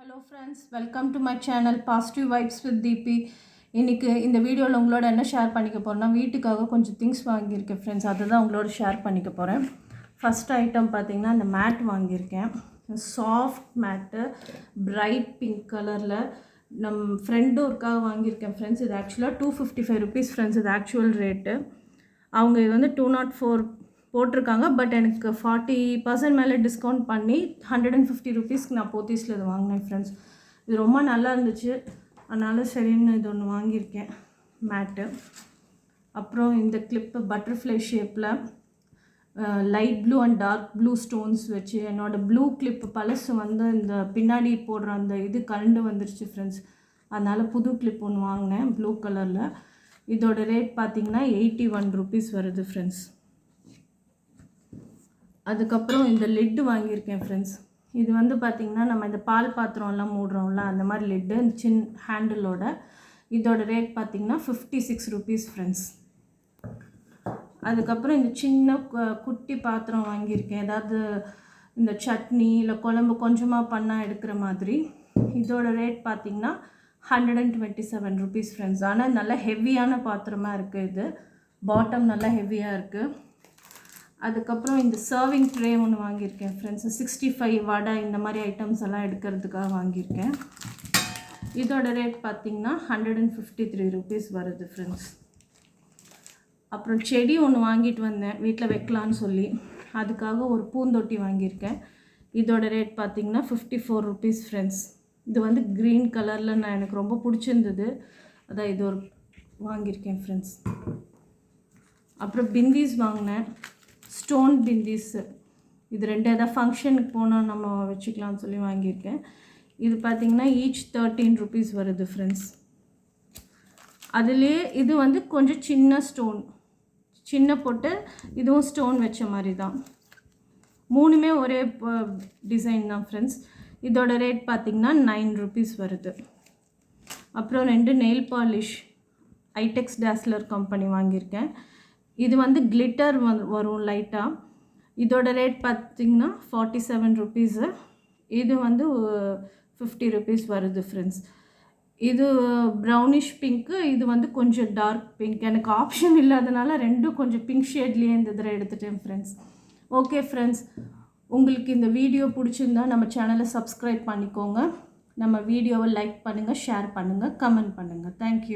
Hello friends, welcome to my channel Positive Vibes with DP. இன்னைக்கு இந்த வீடியோவில் உங்களோட என்ன ஷேர் பண்ணிக்க போகிறேன்னா வீட்டுக்காக கொஞ்சம் திங்ஸ் வாங்கியிருக்கேன் ஃப்ரெண்ட்ஸ். அதை தான் உங்களோட ஷேர் பண்ணிக்க போகிறேன். ஃபஸ்ட் ஐட்டம் பார்த்திங்கன்னா இந்த மேட் வாங்கியிருக்கேன். சாஃப்ட் மேட்டு பிரைட் பிங்க் கலரில் நம்ம ஃப்ரெண்டோருக்காக வாங்கியிருக்கேன் ஃப்ரெண்ட்ஸ். இது ஆக்சுவலாக 255 rupees ஃப்ரெண்ட்ஸ். இது ஆக்சுவல் ரேட்டு. அவங்க இது வந்து 204 போட்டிருக்காங்க. பட் எனக்கு 40% மேலே டிஸ்கவுண்ட் பண்ணி 150 rupeesக்கு நான் போத்தீஸில் இது வாங்கினேன் ஃப்ரெண்ட்ஸ். இது ரொம்ப நல்லா இருந்துச்சு, அதனால் சரின்னு இது ஒன்று வாங்கியிருக்கேன் மேட்டு. அப்புறம் இந்த கிளிப்பு பட்டர்ஃப்ளை ஷேப்பில் light blue and dark blue stones வச்சு என்னோடய ப்ளூ கிளிப்பு பழசு வந்து இந்த பின்னாடி போடுற அந்த இது கரண்டு வந்துருச்சு ஃப்ரெண்ட்ஸ். அதனால் புது கிளிப் ஒன்று வாங்கினேன் ப்ளூ கலரில். இதோட ரேட் பார்த்திங்கன்னா 81 rupees வருது ஃப்ரெண்ட்ஸ். அதுக்கப்புறம் இந்த லிட்டு வாங்கியிருக்கேன் ஃப்ரெண்ட்ஸ். இது வந்து பார்த்திங்கன்னா நம்ம இந்த பால் பாத்திரம்லாம் மூடுறோம்ல அந்த மாதிரி லிட்டு சின்ன ஹேண்டிலோட. இதோட ரேட் பார்த்திங்கன்னா 56 rupees ஃப்ரெண்ட்ஸ். அதுக்கப்புறம் இந்த சின்ன குட்டி பாத்திரம் வாங்கியிருக்கேன், ஏதாவது இந்த சட்னி இல்லை குழம்பு கொஞ்சமாக பண்ணால் எடுக்கிற மாதிரி. இதோட ரேட் பார்த்திங்கன்னா 127 rupees ஃப்ரெண்ட்ஸ். ஆனால் நல்லா ஹெவியான பாத்திரமாக இருக்குது, இது பாட்டம் நல்லா ஹெவியாக இருக்குது. அதுக்கப்புறம் இந்த சர்விங் ட்ரே ஒன்று வாங்கியிருக்கேன் ஃப்ரெண்ட்ஸ். 65 வடை இந்த மாதிரி ஐட்டம்ஸ் எல்லாம் எடுக்கிறதுக்காக வாங்கியிருக்கேன். இதோட ரேட் பார்த்திங்கன்னா 153 rupees வருது ஃப்ரெண்ட்ஸ். அப்புறம் செடி ஒன்று வாங்கிட்டு வந்தேன் வீட்டில் வைக்கலான்னு சொல்லி, அதுக்காக ஒரு பூந்தொட்டி வாங்கியிருக்கேன். இதோட ரேட் பார்த்திங்கன்னா 54 rupees ஃப்ரெண்ட்ஸ். இது வந்து க்ரீன் கலரில் நான் எனக்கு ரொம்ப பிடிச்சிருந்தது, அதான் இது ஒரு வாங்கியிருக்கேன் ஃப்ரெண்ட்ஸ். அப்புறம் பிந்தீஸ் வாங்கினேன், ஸ்டோன் பிந்தீஸு. இது ரெண்டு எதாவது ஃபங்க்ஷனுக்கு போனால் நம்ம வச்சுக்கலாம்னு சொல்லி வாங்கியிருக்கேன். இது பார்த்திங்கன்னா ஈச் 13 rupees வருது ஃப்ரெண்ட்ஸ். அதுலேயே இது வந்து கொஞ்சம் சின்ன ஸ்டோன், சின்ன போட்டு இதுவும் ஸ்டோன் வச்ச மாதிரி தான். மூணுமே ஒரே டிசைன் தான் ஃப்ரெண்ட்ஸ். இதோட ரேட் பார்த்திங்கன்னா 9 rupees வருது. அப்புறம் 2 நெயில் பாலிஷ் ஐடெக்ஸ் டேஸ்லர் கம்பெனி வாங்கியிருக்கேன். இது வந்து கிளிட்டர் வரும் லைட்டாக. இதோட ரேட் பார்த்திங்கன்னா 47 rupees. இது வந்து 50 rupees வருது ஃப்ரெண்ட்ஸ். இது ப்ரௌனிஷ் பிங்க்கு, இது வந்து கொஞ்சம் டார்க் பிங்க். எனக்கு ஆப்ஷன் இல்லாதனால ரெண்டும் கொஞ்சம் பிங்க் ஷேட்லேயே இந்த இதில் எடுத்துட்டேன் ஃப்ரெண்ட்ஸ். ஓகே ஃப்ரெண்ட்ஸ், உங்களுக்கு இந்த வீடியோ பிடிச்சிருந்தா நம்ம சேனலை சப்ஸ்கிரைப் பண்ணிக்கோங்க. நம்ம வீடியோவை லைக் பண்ணுங்கள், ஷேர் பண்ணுங்கள், கமெண்ட் பண்ணுங்கள். தேங்க்யூ.